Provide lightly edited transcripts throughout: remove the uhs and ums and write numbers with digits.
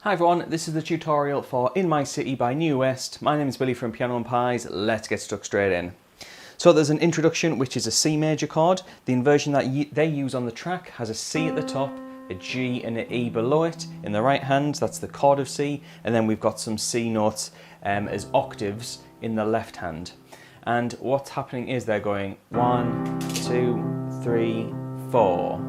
Hi everyone, this is the tutorial for In My City by New West. My name is Billy from Piano and Pies. Let's get stuck straight in. So there's an introduction, which is a C major chord. The inversion that they use on the track has a C at the top, a G and an E below it. In the right hand, that's the chord of C, and then we've got some C notes as octaves in the left hand. And what's happening is they're going 1, 2, 3, 4.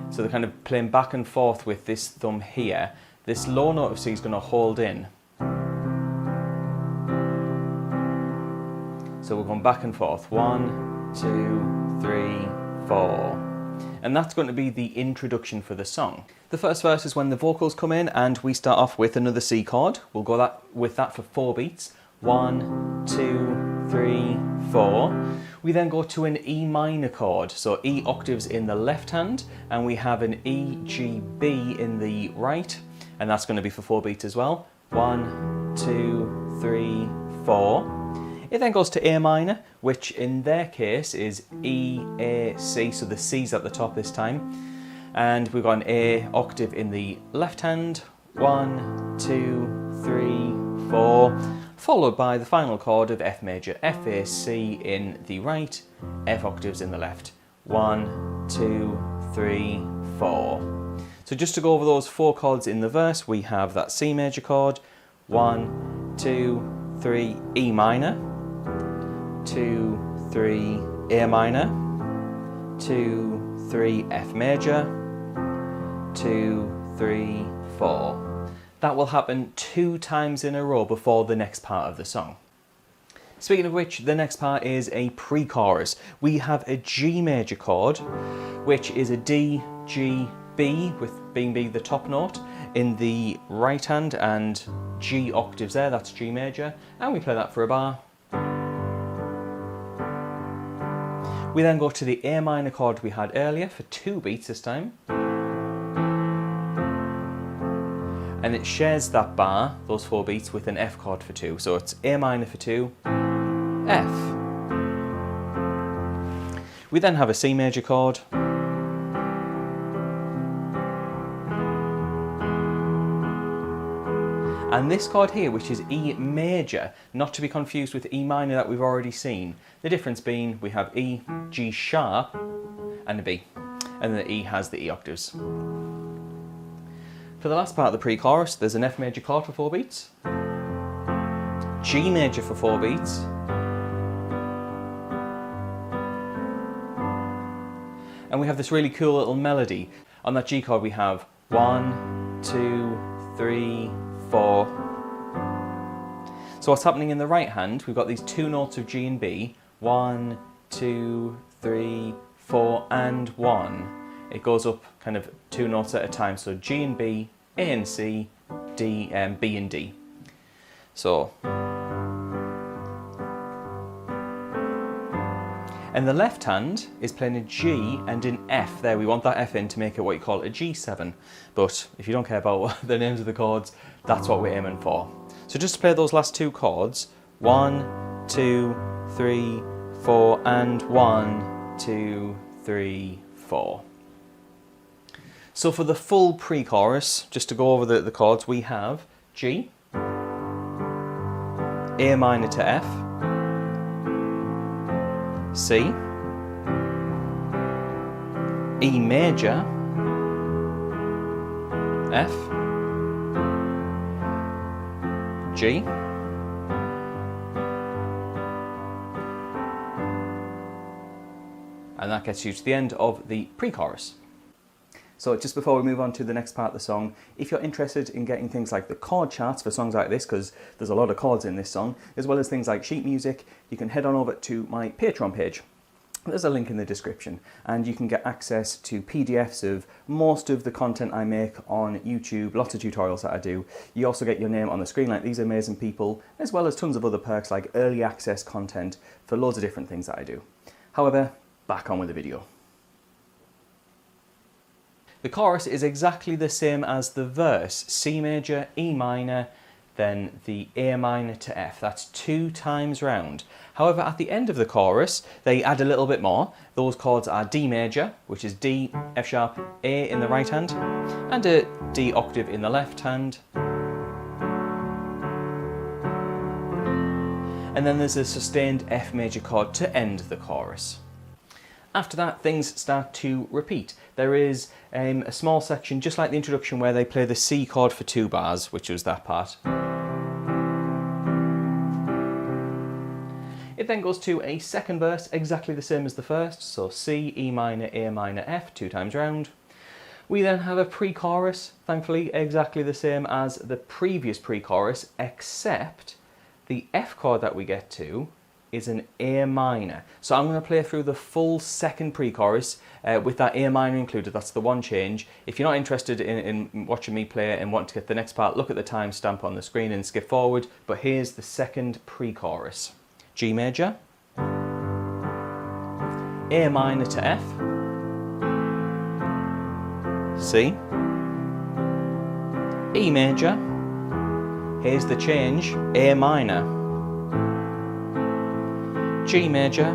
So they're kind of playing back and forth with this thumb here. This low note of C is going to hold in. So we're going back and forth. 1, 2, 3, 4. And that's going to be the introduction for the song. The first verse is when the vocals come in and we start off with another C chord. We'll go with that for 4 beats. 1, 2, 3, 4. We then go to an E minor chord, so E octaves in the left hand, and we have an E, G, B in the right, and that's going to be for 4 beats as well. 1, 2, 3, 4. It then goes to A minor, which in their case is E, A, C, so the C's at the top this time. And we've got an A octave in the left hand. 1, 2, 3, 4. Followed by the final chord of F major, F, A, C in the right, F octaves in the left. 1, 2, 3, 4. So just to go over those 4 chords in the verse, we have that C major chord, 1, 2, 3, E minor, 2, 3, A minor, 2, 3, F major, 2, 3, 4. That will happen 2 times in a row before the next part of the song. Speaking of which, the next part is a pre-chorus. We have a G major chord, which is a D, G, B, with being B the top note in the right hand, and G octaves there, that's G major, and we play that for a bar. We then go to the A minor chord we had earlier for 2 beats this time. And it shares that bar, those 4 beats, with an F chord for 2. So it's A minor for 2, F. We then have a C major chord. And this chord here, which is E major, not to be confused with E minor that we've already seen. The difference being we have E, G sharp, and a B. And then the E has the E octaves. For the last part of the pre-chorus, there's an F major chord for 4 beats, G major for 4 beats, and we have this really cool little melody. On that G chord we have 1, 2, 3, 4. So what's happening in the right hand, we've got these 2 notes of G and B, 1, 2, 3, 4, and 1. It goes up kind of 2 notes at a time, so G and B, A and C, D, B and D. So, and the left hand is playing a G and an F there. We want that F in to make it what you call a G7. But if you don't care about the names of the chords, that's what we're aiming for. So just to play those last 2 chords, 1, 2, 3, 4, and 1, 2, 3, 4. So for the full pre-chorus, just to go over the chords, we have G, A minor to F, C, E major, F, G, and that gets you to the end of the pre-chorus. So just before we move on to the next part of the song, if you're interested in getting things like the chord charts for songs like this, because there's a lot of chords in this song, as well as things like sheet music, you can head on over to my Patreon page. There's a link in the description, and you can get access to PDFs of most of the content I make on YouTube, lots of tutorials that I do. You also get your name on the screen like these amazing people, as well as tons of other perks like early access content for loads of different things that I do. However, back on with the video. The chorus is exactly the same as the verse, C major, E minor, then the A minor to F. That's 2 times round. However, at the end of the chorus, they add a little bit more. Those chords are D major, which is D, F sharp, A in the right hand, and a D octave in the left hand, and then there's a sustained F major chord to end the chorus. After that, things start to repeat. There is a small section, just like the introduction, where they play the C chord for 2 bars, which was that part. It then goes to a second verse, exactly the same as the first, so C, E minor, A minor, F, 2 times round. We then have a pre-chorus, thankfully exactly the same as the previous pre-chorus, except the F chord that we get to is an A minor. So I'm going to play through the full second pre-chorus with that A minor included. That's the one change. If you're not interested in watching me play and want to get the next part, look at the timestamp on the screen and skip forward. But here's the second pre-chorus. G major, A minor to F, C, E major, here's the change, A minor, G major,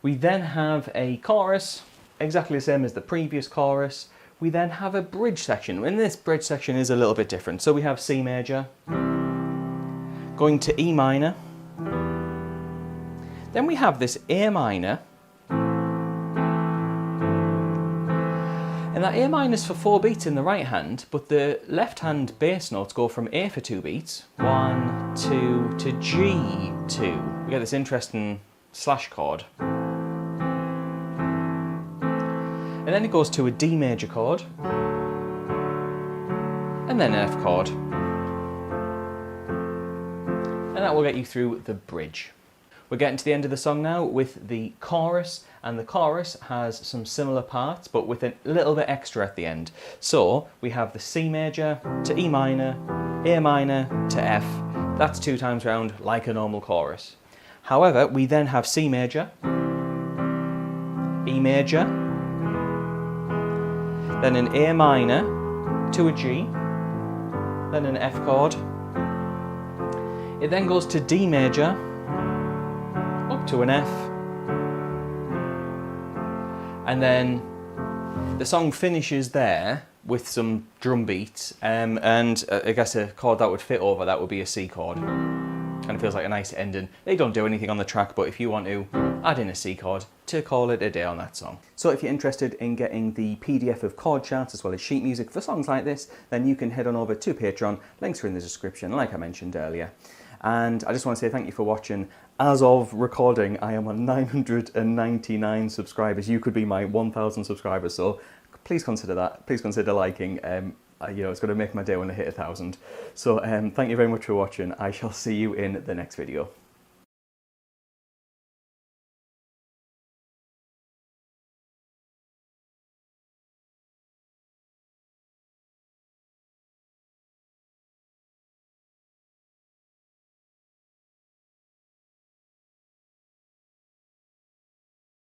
we then have a chorus, exactly the same as the previous chorus. We then have a bridge section, and this bridge section is a little bit different. So we have C major, going to E minor, then we have this A minor, and that A minor is for 4 beats in the right hand, but the left hand bass notes go from A for 2 beats, 1, 2 to G, 2. We get this interesting slash chord. And then it goes to a D major chord, and then an F chord. And that will get you through the bridge. We're getting to the end of the song now with the chorus, and the chorus has some similar parts, but with a little bit extra at the end. So we have the C major to E minor, A minor to F. That's 2 times round like a normal chorus. However, we then have C major, E major, then an A minor to a G, then an F chord. It then goes to D major, up to an F, and then the song finishes there with some drum beats, and I guess a chord that would fit over that would be a C chord. Kind of feels like a nice ending. They don't do anything on the track, but if you want to, add in a C chord to call it a day on that song. So if you're interested in getting the PDF of chord charts as well as sheet music for songs like this, then you can head on over to Patreon. Links are in the description, like I mentioned earlier. And I just want to say thank you for watching. As of recording, I am on 999 subscribers. You could be my 1,000 subscribers, so please consider that. Please consider liking. You know, it's going to make my day when I hit 1,000. So thank you very much for watching. I shall see you in the next video.